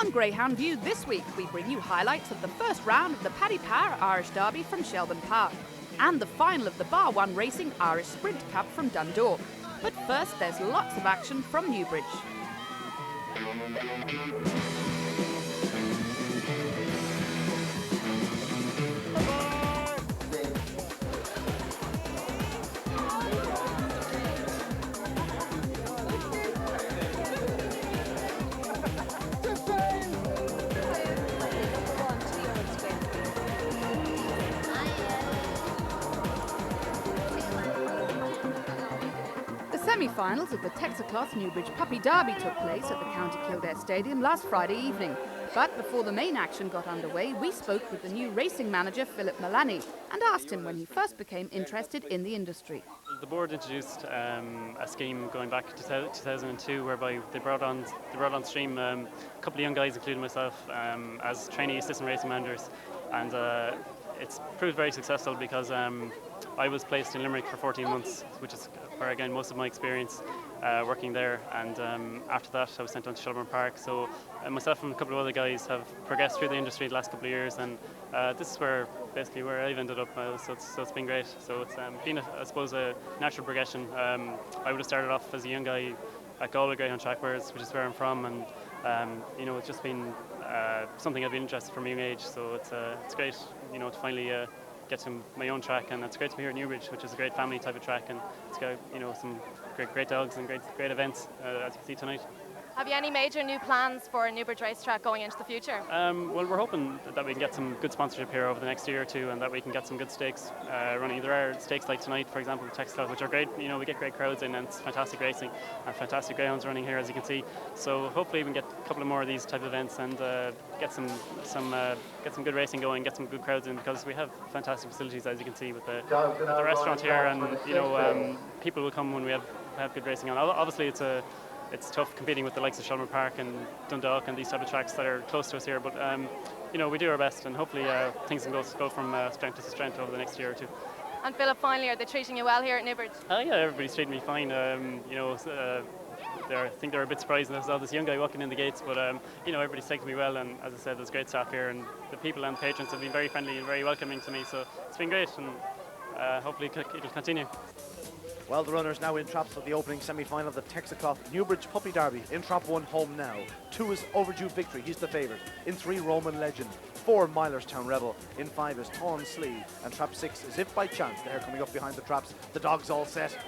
On Greyhound View this week, we bring you highlights of the first round of the Paddy Power Irish Derby from Shelbourne Park and the final of the Bar 1 Racing Irish Sprint Cup from Dundalk. But first, there's lots of action from Newbridge. Semi-finals of the Texacloth Newbridge Puppy Derby took place at the County Kildare Stadium last Friday evening. But before the main action got underway, we spoke with the new racing manager, Philip Mullaney, and asked him when he first became interested in the industry. The board introduced a scheme going back to 2002, whereby they brought on stream a couple of young guys, including myself, as trainee assistant racing managers, and it's proved very successful because I was placed in Limerick for 14 months, which is where again most of my experience working there, and after that I was sent on to Shelbourne Park. So myself and a couple of other guys have progressed through the industry the last couple of years, and this is where I've ended up. So it's been great. So it's been I suppose a natural progression. I would have started off as a young guy at Galway Greyhound track, which is where I'm from, and it's just been something I've been interested from a young age. So it's great, to finally get to my own track, and it's great to be here at Newbridge, which is a great family type of track, and it's got some great dogs and great events as you can see tonight. Have you any major new plans for Newbridge racetrack going into the future? Well, we're hoping that we can get some good sponsorship here over the next year or two, and that we can get some good stakes running. There are stakes like tonight, for example, the Texacloth, which are great. We get great crowds in, and it's fantastic racing and fantastic greyhounds running here, as you can see. So hopefully we can get a couple of more of these type of events and get some good racing going, get some good crowds in, because we have fantastic facilities, as you can see, with the restaurant here, and people will come when we have good racing on. Obviously, it's tough competing with the likes of Shelbourne Park and Dundalk and these type of tracks that are close to us here, but we do our best, and hopefully things can go from strength to strength over the next year or two. And Philip, finally, are they treating you well here at Newbridge? Yeah, everybody's treating me fine. I think they're a bit surprised there's all this young guy walking in the gates, but everybody's taken me well, and as I said, there's great staff here, and the people and patrons have been very friendly and very welcoming to me, so it's been great, and hopefully it'll continue. Well, the runners now in traps for the opening semi-final of the Texacloth Newbridge Puppy Derby. In trap 1, Home Now. 2 is Overdue Victory, he's the favourite. In 3, Roman Legend. 4, Milerstown Rebel. In 5 is Tawn Slee. And trap 6 is If By Chance. They're coming up behind the traps. The dogs all set.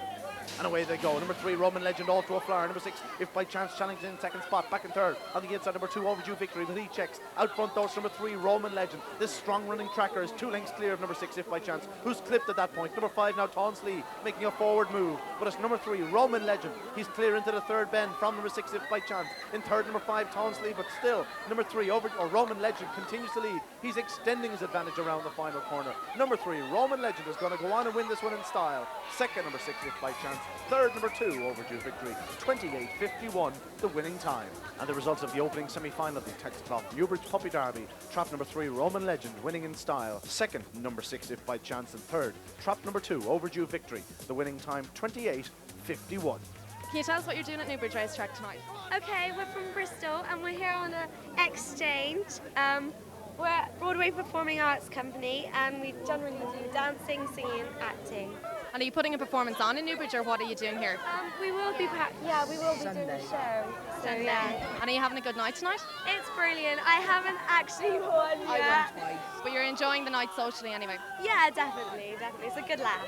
And away they go. Number 3, Roman Legend, all to a flyer. Number 6, If By Chance, challenging in second spot. Back in third. On the inside, number 2, Overdue Victory, but he checks. Out front, though, number 3, Roman Legend. This strong running tracker is 2 lengths clear of number 6, If By Chance, who's clipped at that point. Number 5, now Tawn Slee, making a forward move. But it's number 3, Roman Legend. He's clear into the third bend from number 6, If By Chance. In third, number 5, Tawn Slee, but still, number 3, Roman Legend continues to lead. He's extending his advantage around the final corner. Number 3, Roman Legend is going to go on and win this one in style. Second, number 6, If By Chance. Third, number 2, Overdue Victory. 28.51, the winning time. And the results of the opening semi-final of the Texacloth Newbridge Puppy Derby. Trap number 3, Roman Legend, winning in style. Second, number 6, If By Chance. And third, trap number 2, Overdue Victory. The winning time, 28.51. Can you tell us what you're doing at Newbridge racetrack tonight? Okay, we're from Bristol and we're here on an exchange. We're a Broadway Performing Arts company, and we generally do dancing, singing, acting. And are you putting a performance on in Newbridge, or what are you doing here? We will be doing a show. So yeah. And are you having a good night tonight? It's brilliant. I haven't actually won yet. I won twice. But you're enjoying the night socially anyway? Yeah, definitely. It's a good laugh.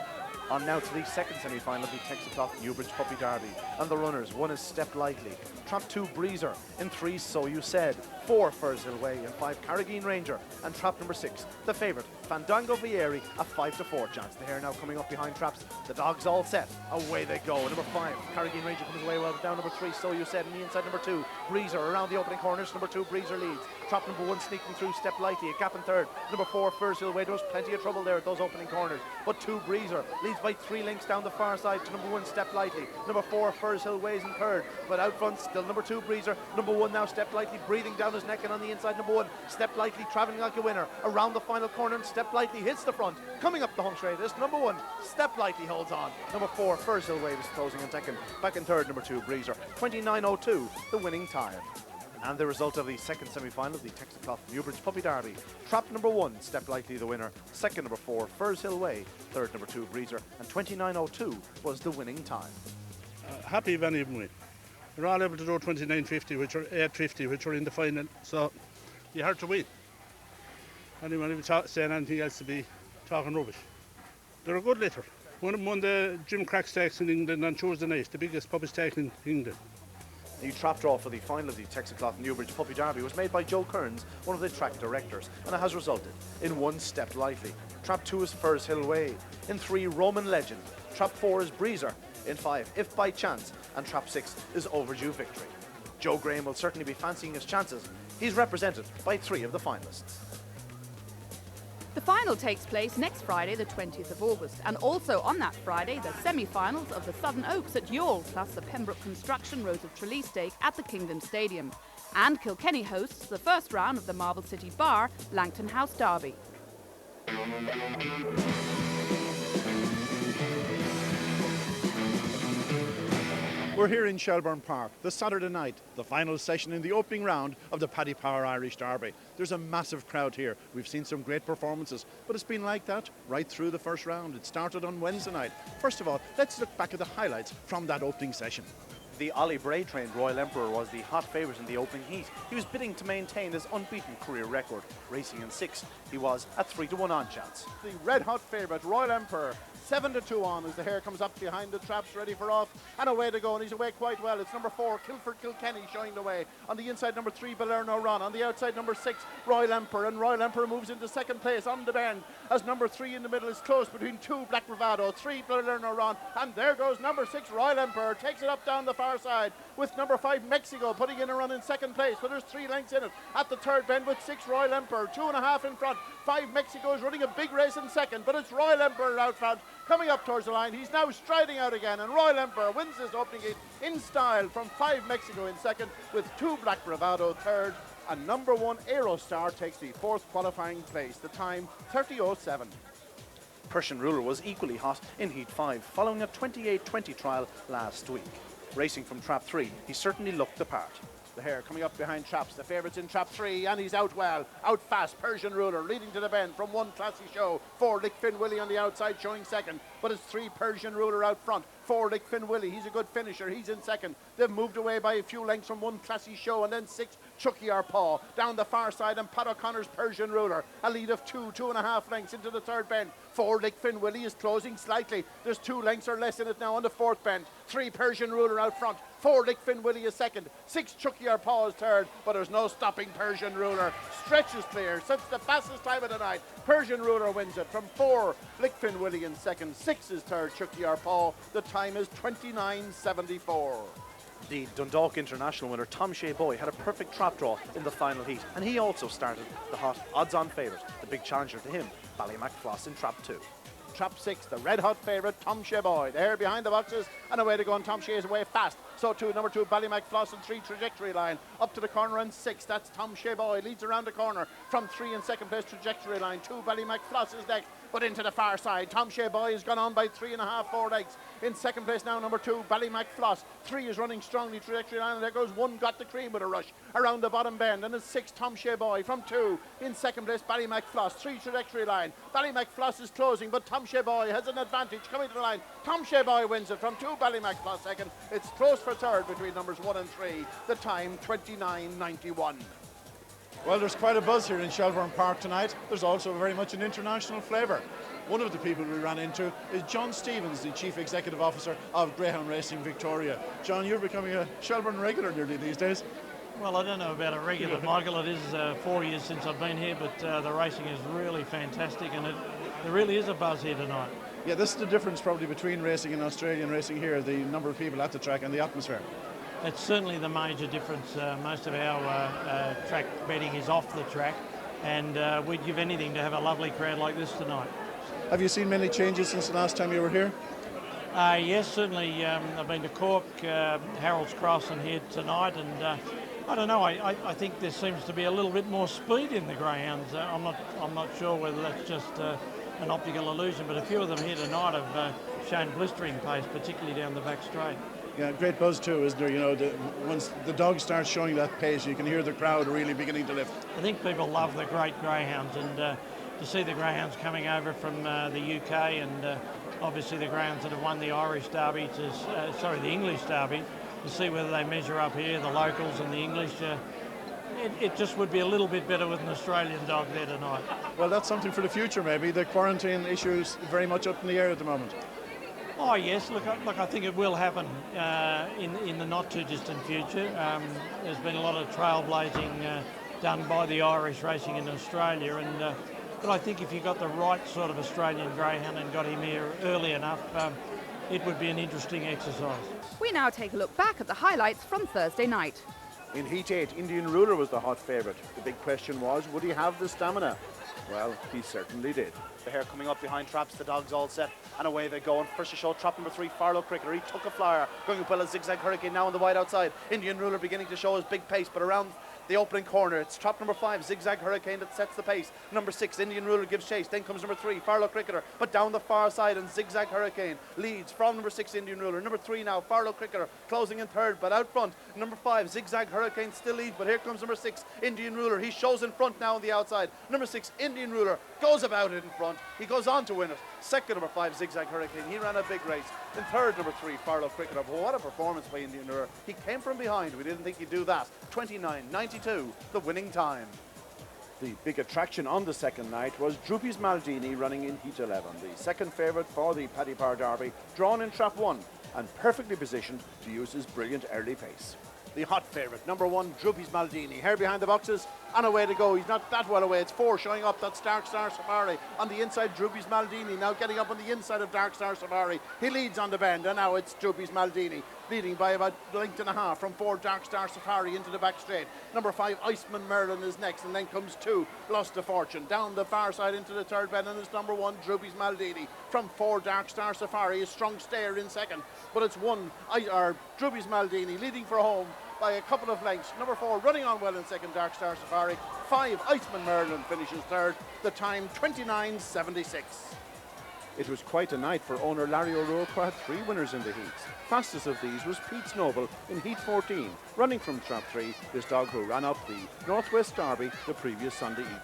On now to the second semi-final of the Texacloth Newbridge Puppy Derby. And the runners, 1 is Step Lightly. Trap 2, Breezer. In 3, So You Said. 4, Furs Hill Way. And 5, Carrageen Ranger. And trap number 6, the favourite, Fandango Vieri, a 5-4 chance. The hare now coming up behind traps. The dogs all set. Away they go. Number 5, Carrageen Ranger comes away well down. Number 3, So You Said. And the inside, number 2, Breezer around the opening corners. Number 2, Breezer leads. Trap number 1 sneaking through, Step Lightly. A gap in third. Number 4, Furs Hill Way. There was plenty of trouble there at those opening corners. But 2, Breezer leads by 3 lengths down the far side to number 1, Step Lightly. Number 4, Furs Hill Way is in third. But out front still number 2, Breezer. Number 1 now, Step Lightly, breathing down his neck. And on the inside, number 1, Step Lightly, travelling like a winner. Around the final corner, and Step Lightly hits the front. Coming up the home straight, this number 1, Step Lightly holds on. Number 4, Furs Hill Way is closing in second. Back in third, number 2, Breezer. 29.02, the winning time. And the result of the second semi-final of the Texacloth Newbridge Puppy Derby. Trap number 1, Step Lightly the winner. Second number 4, Firs Hill Way. Third number 2, Breezer. And 29.02 was the winning time. Happy if any of them win. They're all able to do 29.50, which are 8.50, which are in the final. So you have to win. Anyone who saying anything else to be talking rubbish. They're a good litter. One of them won the Jim Crack Stakes in England on Tuesday night, the biggest puppy stake in England. The trap draw for the final of the Texacloth Newbridge Puppy Derby was made by Joe Kearns, one of the track directors, and it has resulted in 1, Step Lightly. Trap 2 is Firs Hill Way. In 3, Roman Legend. Trap 4 is Breezer. In 5, If By Chance. And Trap 6 is Overdue Victory. Joe Graham will certainly be fancying his chances. He's represented by 3 of the finalists. The final takes place next Friday, the 20th of August, and also on that Friday, the semi-finals of the Southern Oaks at Youghal, plus the Pembroke Construction Rose of Tralee stake at the Kingdom Stadium. And Kilkenny hosts the first round of the Marble City Bar Langton House Derby. We're here in Shelbourne Park this Saturday night, the final session in the opening round of the Paddy Power Irish Derby. There's a massive crowd here. We've seen some great performances, but it's been like that right through the first round. It started on Wednesday night. First of all, let's look back at the highlights from that opening session. The Ollie Bray-trained Royal Emperor was the hot favourite in the opening heat. He was bidding to maintain his unbeaten career record. Racing in 6, he was at 3-1 on chance. The red-hot favourite, Royal Emperor, 7-2 on as the hare comes up behind the traps, ready for off, and away to go, and he's away quite well. It's number 4, Kilford Kilkenny, showing the way. On the inside, number 3, Balerno Run. On the outside, number 6, Royal Emperor, and Royal Emperor moves into second place on the bend, as number 3 in the middle is close between 2, Black Bravado, 3, Balerno Run, and there goes number 6, Royal Emperor, takes it up down the far side, with number 5, Mexico, putting in a run in second place, but there's 3 lengths in it. At the third bend with 6, Royal Emperor, 2.5 in front, 5, Mexico is running a big race in second, but it's Royal Emperor out front, coming up towards the line. He's now striding out again, and Royal Emperor wins this opening heat in style from 5, Mexico in second, with 2, Black Bravado third, and number 1, Aerostar takes the 4th qualifying place, the time 30.07. Persian Ruler was equally hot in Heat 5, following a 28-20 trial last week. Racing from Trap 3, he certainly looked the part. The hare coming up behind traps, the favourites in Trap 3, and he's out well, out fast. Persian Ruler leading to the bend from 1, Classy Show. 4, Lick Finn Willie on the outside showing second, but it's 3, Persian Ruler out front. 4, Lick Finn Willie, he's a good finisher, he's in second. They've moved away by a few lengths from 1, Classy Show, and then 6, Chucky Our Paw. Down the far side, and Pat O'Connor's Persian Ruler, a lead of 2.5 lengths into the third bend. 4, Lick Finn Willie is closing slightly. There's 2 lengths or less in it now on the fourth bend. 3, Persian Ruler out front. 4, Lick Finn Willie is second. 6, Chucky Our Paw is third, but there's no stopping Persian Ruler. Stretches clear, since the fastest time of the night. Persian Ruler wins it from 4, Lick Finn Willie in second. 6 is third, Chucky Our Paw. The time is 29.74. The Dundalk International winner Tom Shea Boy had a perfect trap draw in the final heat, and he also started the hot odds-on favourite, the big challenger to him, Ballymacfloss in Trap 2. Trap 6, the red-hot favourite, Tom Shea Boy. There behind the boxes, and away to go, and Tom Shea is away fast. So too, number 2, Ballymacfloss and 3, Trajectory Line. Up to the corner and 6, that's Tom Shea Boy. Leads around the corner from 3 in second place, Trajectory Line. 2, Ballymacfloss is next, but into the far side. Tom Shea Boy has gone on by 3.5, 4 lengths. In second place now, number 2, Ballymacfloss. 3 is running strongly, Trajectory Line, and there goes 1, Got the Cream with a rush around the bottom bend. And it's 6, Tom Shea Boy from 2. In second place, Ballymacfloss. 3, Trajectory Line. Ballymacfloss is closing, but Tom Shea Boy has an advantage coming to the line. Tom Shea Boy wins it from 2, Ballymacfloss second. It's close for third between numbers 1 and 3. The time 29.91. Well, there's quite a buzz here in Shelbourne Park tonight. There's also very much an international flavour. One of the people we ran into is John Stevens, the Chief Executive Officer of Greyhound Racing Victoria. John, you're becoming a Shelbourne regular nearly these days. Well, I don't know about a regular, Michael. It is 4 years since I've been here, but the racing is really fantastic, and there really is a buzz here tonight. Yeah, this is the difference probably between racing in Australia and racing here, the number of people at the track and the atmosphere. It's certainly the major difference. Most of our track betting is off the track, and we'd give anything to have a lovely crowd like this tonight. Have you seen many changes since the last time you were here? Yes, certainly. I've been to Cork, Harold's Cross, and here tonight, and I don't know. I think there seems to be a little bit more speed in the greyhounds. I'm not sure whether that's just an optical illusion, but a few of them here tonight have shown blistering pace, particularly down the back straight. Yeah, great buzz too, isn't there? You know, once the dog starts showing that pace, you can hear the crowd really beginning to lift. I think people love the great greyhounds, and to see the greyhounds coming over from the UK, and obviously the greyhounds that have won the Irish Derby, the English Derby, to see whether they measure up here, the locals and the English. It just would be a little bit better with an Australian dog there tonight. Well, that's something for the future, maybe. The quarantine issue is very much up in the air at the moment. Oh yes, look, I think it will happen in the not too distant future. There's been a lot of trailblazing done by the Irish racing in Australia, and but I think if you got the right sort of Australian greyhound and got him here early enough, it would be an interesting exercise. We now take a look back at the highlights from Thursday night. In Heat 8, Indian Ruler was the hot favourite. The big question was, would he have the stamina? Well, he certainly did. The hare coming up behind traps, the dogs all set, and away they go. And first to show trap number 3, Farlow Cricketer. He took a flyer, going well, a zigzag hurricane now on the wide outside. Indian Ruler beginning to show his big pace, but around the opening corner, it's trap number 5, Zigzag Hurricane, that sets the pace. Number 6, Indian Ruler gives chase. Then comes number 3, Farlow Cricketer, but down the far side, and Zigzag Hurricane leads from number 6, Indian Ruler. Number 3 now, Farlow Cricketer, closing in third, but out front, number 5, Zigzag Hurricane still leads, but here comes number 6, Indian Ruler. He shows in front now on the outside. Number 6, Indian Ruler, goes about it in front. He goes on to win it. Second, number 5, Zigzag Hurricane. He ran a big race. In third, number 3, Farlow Cricketer. But what a performance by Indian Ruler. He came from behind. We didn't think he'd do that. 29.92, the winning time. The big attraction on the second night was Droopy's Maldini running in Heat 11, the second favourite for the Paddy Power Derby, drawn in trap 1 and perfectly positioned to use his brilliant early pace. The hot favourite, number 1, Droopy's Maldini. Hair behind the boxes and away to go. He's not that well away. It's 4 showing up. That's Dark Star Safari. On the inside, Droopy's Maldini now getting up on the inside of Dark Star Safari. He leads on the bend, and now it's Droopy's Maldini leading by about a length and a half from 4, Dark Star Safari into the back straight. Number 5, Iceman Merlin is next, and then comes 2, Lost to Fortune. Down the far side into the third bend, and it's number 1, Droopy's Maldini. From 4, Dark Star Safari, a strong stayer in second, but it's Droopy's Maldini leading for home by a couple of lengths. Number 4 running on well in second, Dark Star Safari. 5, Iceman Merlin finishes third. The time 29.76. It was quite a night for owner Larry O'Rourke, who had 3 winners in the heats. Fastest of these was Pete's Noble in Heat 14, running from trap 3, this dog who ran up the Northwest Derby the previous Sunday evening.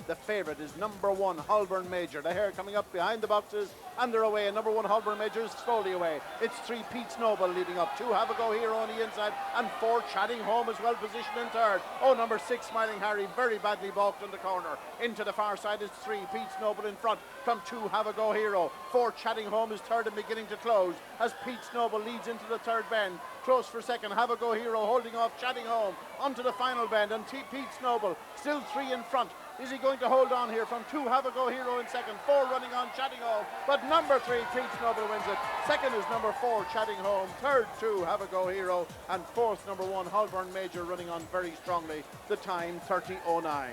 The favourite is number 1, Holborn Major. The hare coming up behind the boxes, and they're away. And number 1, Holborn Major is slowly away. It's 3, Pete's Noble leading up. 2, Have a Go Hero on the inside, and 4, Chatting Home is well positioned in third. Oh, number 6, Smiling Harry, very badly balked in the corner. Into the far side is 3, Pete's Noble in front. From 2, Have a Go Hero. 4, Chatting Home is third and beginning to close as Pete's Noble leads into the third bend. Close for second, Have a Go Hero holding off Chatting Home onto the final bend, and Pete's Noble still 3 in front. Is he going to hold on here? From 2, Have a Go Hero in second, 4 running on Chatting Home, but number 3, Pete's Noble wins it. Second is number 4, Chatting Home. Third, 2, Have a Go Hero, and fourth, number 1, Holborn Major running on very strongly. The time 30.09.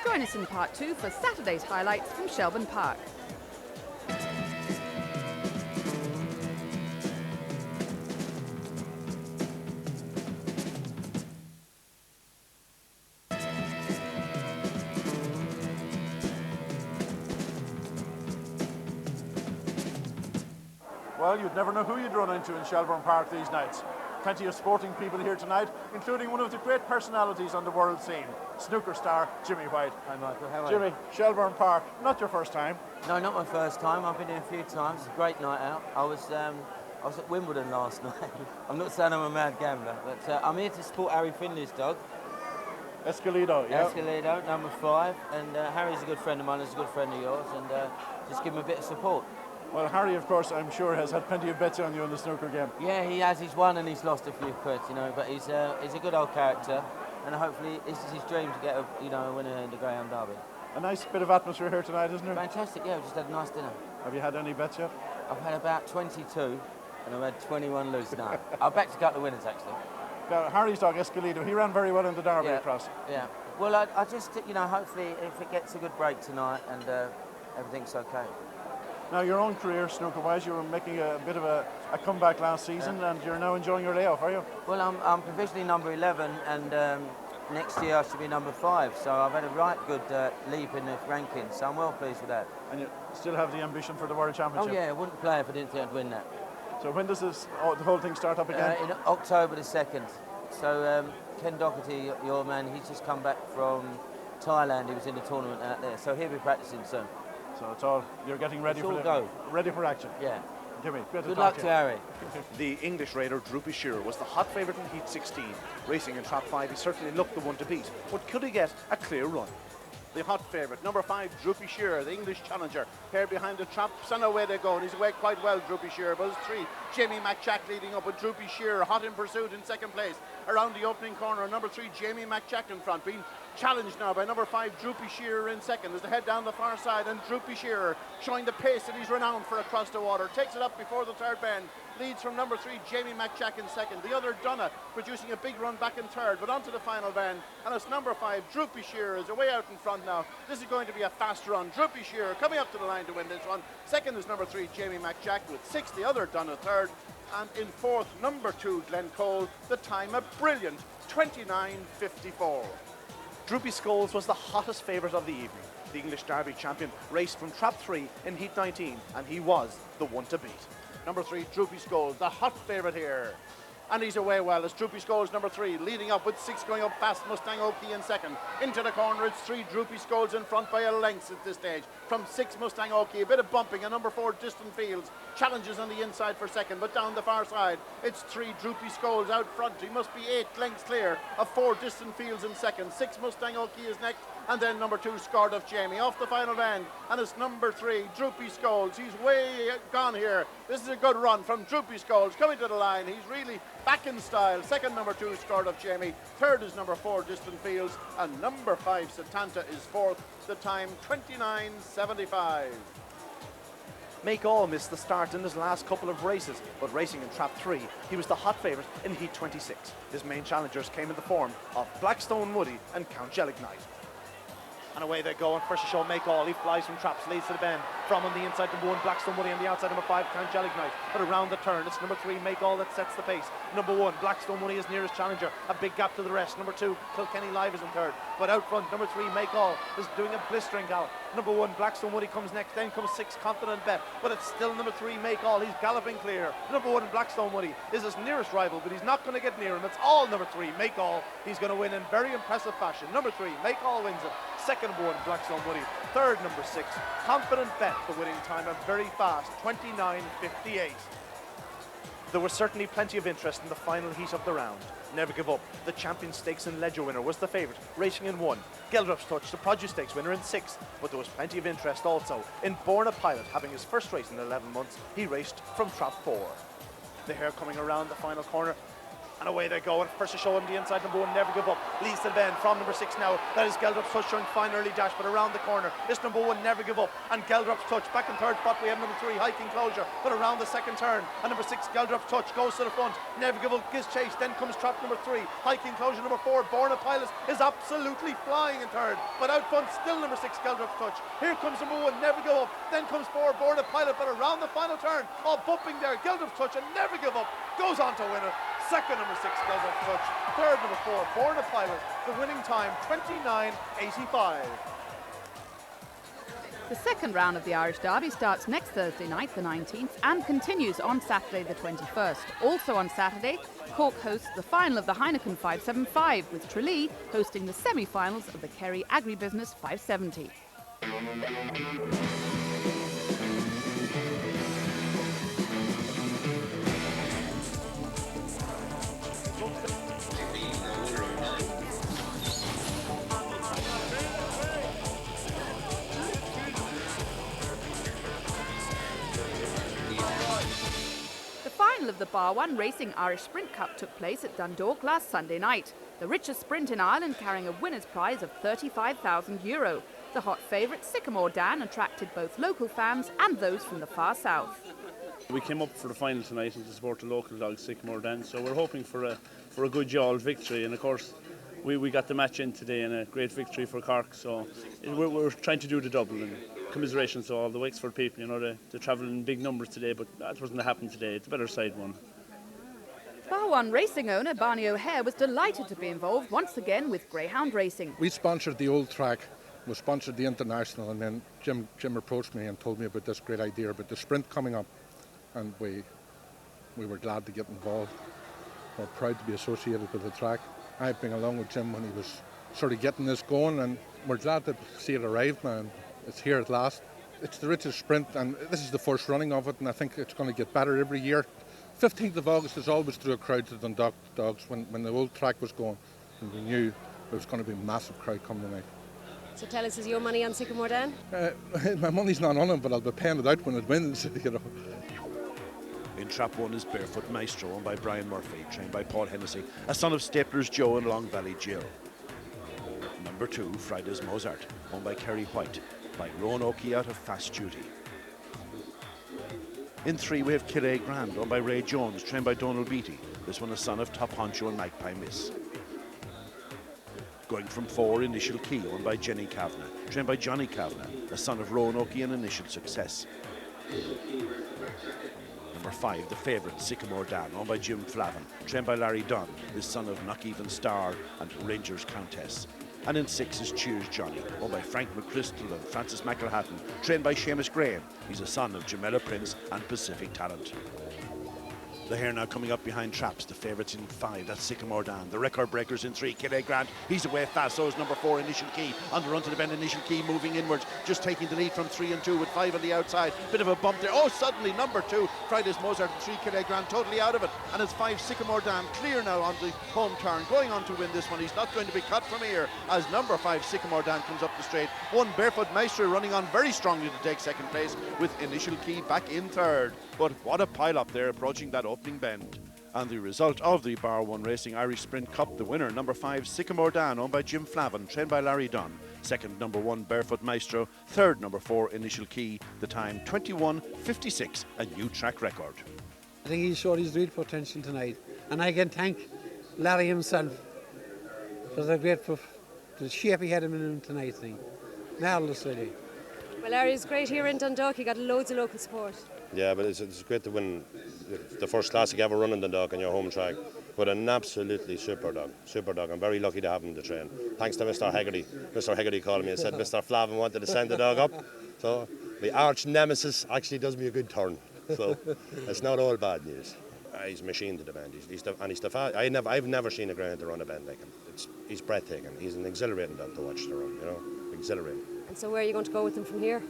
Join us in part 2 for Saturday's highlights from Shelbourne Park. Well, you'd never know who you'd run into in Shelbourne Park these nights. Plenty of sporting people here tonight, including one of the great personalities on the world scene, snooker star Jimmy White. Hi Michael, how are Jimmy, Shelbourne Park, not your first time. you? No, not my first time. I've been here a few times. It's a great night out. I was at Wimbledon last night. I'm not saying I'm a mad gambler, but I'm here to support Harry Finley's dog. Escalido, yeah. Escalido, number 5, and Harry's a good friend of mine, he's a good friend of yours, and just give him a bit of support. Well, Harry, of course, I'm sure has had plenty of bets on you in the snooker game. Yeah, he has. He's won and he's lost a few quid, but he's a good old character, and hopefully this is his dream to get a winner in the Greyhound Derby. A nice bit of atmosphere here tonight, isn't it? Fantastic, yeah, we just had a nice dinner. Have you had any bets yet? I've had about 22, and I've had 21 loose now. I've backed a couple of winners, actually. Now, Harry's dog, Escalido, he ran very well in the Derby across. Yeah. Well, I just, hopefully if it gets a good break tonight and everything's okay. Now, your own career, snooker-wise, you were making a bit of a comeback last season, and you're now enjoying your layoff, are you? Well, I'm provisionally number 11, and next year I should be number 5, so I've had a right good leap in the rankings, so I'm well pleased with that. And you still have the ambition for the World Championship? Oh yeah, I wouldn't play if I didn't think I'd win that. So when does the whole thing start up again? In October the 2nd. So Ken Doherty, your man, he's just come back from Thailand. He was in the tournament out there, so he'll be practicing soon. So it's all, you're getting ready ready for action. Yeah. Jimmy, good luck to Harry. The English raider Droopy Shearer was the hot favourite in Heat 16. Racing in Trap 5, he certainly looked the one to beat. But could he get a clear run? The hot favourite, number 5, Droopy Shearer, the English challenger. Here behind the traps, and away they go. And he's away quite well, Droopy Shearer. But it's 3, Jamie McJack leading up with Droopy Shearer, hot in pursuit in second place. Around the opening corner, number 3, Jamie McJack in front, being challenged now by number 5, Droopy Shearer in second as they head down the far side. And Droopy Shearer, showing the pace that he's renowned for across the water, takes it up before the third bend. Leads from number 3, Jamie McJack in second. The other, Donna, producing a big run back in third, but onto the final bend. And it's number 5, Droopy Shearer, is away out in front now. This is going to be a fast run. Droopy Shearer coming up to the line to win this one. Second is number 3, Jamie McJack, with 6, the other, Donna, third. And in fourth, number 2, Glenn Cole. The time a brilliant 29.54. Droopy Scholes was the hottest favourite of the evening. The English Derby champion raced from Trap 3 in Heat 19, and he was the one to beat. Number 3, Droopy Scholes, the hot favourite here. And he's away well as Droopy Scholes, number 3, leading up with 6 going up fast, Mustang Oki in second. Into the corner, it's 3, Droopy Scholes in front by a length at this stage. From 6, Mustang Oki, a bit of bumping, and number 4, Distant Fields. Challenges on the inside for second, but down the far side, it's 3, Droopy Scholes out front. He must be 8 lengths clear of 4, Distant Fields in second. 6, Mustang Oki is next. And then number 2, Scored of Jamie, off the final bend. And it's number 3, Droopy Scholes. He's way gone here. This is a good run from Droopy Scholes coming to the line. He's really back in style. Second, number 2, Scored of Jamie. Third is number 4, Distant Fields. And number 5, Satanta, is fourth. The time 29.75. Make All missed the start in his last couple of races, but racing in Trap 3, he was the hot favourite in Heat 26. His main challengers came in the form of Blackstone Woody and Count Jellignite. And away they go, and first to show Make All. He flies from traps, leads to the bend. From on the inside, number 1, Blackstone Woody, on the outside, number 5, Count Jellignite. But around the turn, it's number 3, Make All, that sets the pace. Number 1, Blackstone Woody is nearest challenger. A big gap to the rest. Number 2, Kilkenny Live is in third. But out front, number 3, Make All, is doing a blistering gallop. Number 1, Blackstone Woody comes next. Then comes 6, Confident Bet. But it's still number 3, Make All. He's galloping clear. Number 1, Blackstone Woody, is his nearest rival, but he's not going to get near him. It's all number 3, Make All. He's going to win in very impressive fashion. Number 3, Make All wins it. Second, number 1, Blackstone Woody. Third, number 6, Confident Bet, the winning time, a very fast 29.58. There was certainly plenty of interest in the final heat of the round. Never Give Up, the Champion Stakes and Ledger winner, was the favourite, racing in 1. Geldrup's Touch, the Produce Stakes winner, in 6. But there was plenty of interest also in Born a Pilot, having his first race in 11 months. He raced from Trap 4. The hare coming around the final corner. And away they go, and first to show him the inside, number 1, Never Give Up, leads to the bend from number 6 now. That is Geldrup's Touch showing fine early dash, but around the corner, it's number 1, Never Give Up, and Geldrup's Touch back in third spot. We have number 3, Hiking Closure, but around the second turn, and number 6, Geldrup's Touch goes to the front. Never Give Up gives chase, then comes trap number 3, Hiking Closure number 4, Born a Pilot is absolutely flying in third, but out front still number 6, Geldrup's Touch. Here comes number 1, Never Give Up, then comes 4, Born a Pilot, but around the final turn, all bumping there, Geldrup's Touch, and Never Give Up goes on to win it. Second, number 6, Geldrup's Touch. Third, number 4, Born a Pilot. The winning time, 29.85. The second round of the Irish Derby starts next Thursday night, the 19th, and continues on Saturday, the 21st. Also on Saturday, Cork hosts the final of the Heineken 575, with Tralee hosting the semi-finals of the Kerry Agribusiness 570. The final of the Bar 1 Racing Irish Sprint Cup took place at Dundalk last Sunday night. The richest sprint in Ireland, carrying a winner's prize of €35,000. The hot favourite, Sycamore Dan, attracted both local fans and those from the far south. We came up for the final tonight and to support the local dog Sycamore Dan, so we're hoping for a good yawl victory, and of course we got the match in today and a great victory for Cork, so we're trying to do the double, and commiserations to all the Wexford people. They travel in big numbers today, but that wasn't happening today. It's a better side one. Bar 1 racing owner Barney O'Hare was delighted to be involved once again with Greyhound racing. We sponsored the old track, we sponsored the international, and then Jim approached me and told me about this great idea about the sprint coming up, and we we were glad to get involved. We're proud to be associated with the track. I've been along with Jim when he was sort of getting this going, and we're glad to see it arrive now. It's here at last. It's the richest sprint, and this is the first running of it, and I think it's going to get better every year. 15th of August is always drew a crowd to Dundalk Dogs when the old track was going, and we knew there was going to be a massive crowd coming tonight. So tell us, is your money on Sycamore Down? My money's not on it, but I'll be paying it out when it wins, you know. In Trap 1 is Barefoot Maestro, owned by Brian Murphy, trained by Paul Hennessy, a son of Staplers Joe and Long Valley Jill. Number 2, Friday's Mozart, owned by Kerry White, by Roanoke out of Fast Duty. In 3 we have Kilray Grand, owned by Ray Jones, trained by Donald Beattie. This one a son of Top Honcho and Magpie Miss. Going from 4, Initial Key, owned by Jenny Kavanagh, trained by Johnny Kavanagh, a son of Roanoke and Initial Success. Number 5, the favourite, Sycamore Dan, owned by Jim Flavin, trained by Larry Dunn, his son of Knock Even Star and Rangers Countess. And in 6 is Cheers Johnny, owned by Frank McChrystal and Francis McElhatton, trained by Seamus Graham. He's a son of Jamela Prince and Pacific Talent. The hare now coming up behind Traps, the favourites in 5, that's Sycamore Dan. The record breakers in 3, Kilray Grant, he's away fast, so is number 4, Initial Key. On the run to the bend, Initial Key moving inwards, just taking the lead from 3 and 2 with 5 on the outside. Bit of a bump there. Oh, suddenly number 2, Friday's Mozart, and 3, Kilray Grant, totally out of it. And it's 5, Sycamore Dan, clear now on the home turn, going on to win this one. He's not going to be cut from here as number 5, Sycamore Dan, comes up the straight. 1, Barefoot Maestro running on very strongly to take second place with Initial Key back in third. But what a pile up there approaching that opening bend. And the result of the Bar 1 Racing Irish Sprint Cup, the winner, number 5, Sycamore Dan, owned by Jim Flavin, trained by Larry Dunn. Second, number 1, Barefoot Maestro. Third, number 4, Initial Key. The time, 21:56, a new track record. I think he showed his real potential tonight. And I can thank Larry himself for the shape he had him in tonight. Marvellous, really. Well, Larry's great here in Dundalk. He got loads of local support. Yeah, but it's great to win the first classic ever run in Dundalk on your home track with an absolutely super dog. I'm very lucky to have him to train. Thanks to Mr. Hegarty. Mr. Hegarty called me and said Mr. Flavin wanted to send the dog up. So the arch nemesis actually does me a good turn. So it's not all bad news. He's a machine to the bend. I've never seen a greyhound to run a bend like him. He's breathtaking. He's an exhilarating dog to watch the run, you know, exhilarating. And so where are you going to go with him from here?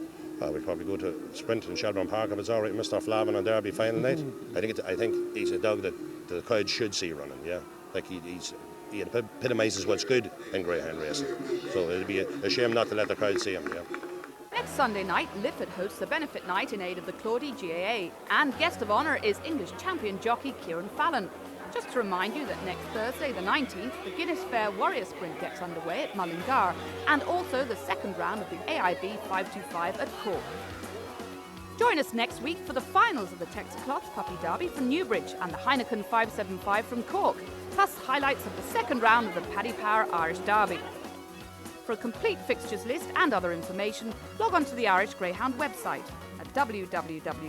We'll probably go to sprint in Shelbourne Park if it's all right, Mr. Flavin on Derby final night. I think he's a dog that the crowd should see running. Yeah, like he epitomises what's good in greyhound racing. So it'd be a shame not to let the crowd see him. Yeah. Next Sunday night, Lifford hosts a benefit night in aid of the Claudie GAA, and guest of honour is English champion jockey Kieran Fallon. Just to remind you that next Thursday, the 19th, the Guinness Fair Warrior Sprint gets underway at Mullingar, and also the second round of the AIB 525 at Cork. Join us next week for the finals of the Texacloth Puppy Derby from Newbridge and the Heineken 575 from Cork, plus highlights of the second round of the Paddy Power Irish Derby. For a complete fixtures list and other information, log on to the Irish Greyhound website at www.igb.ie.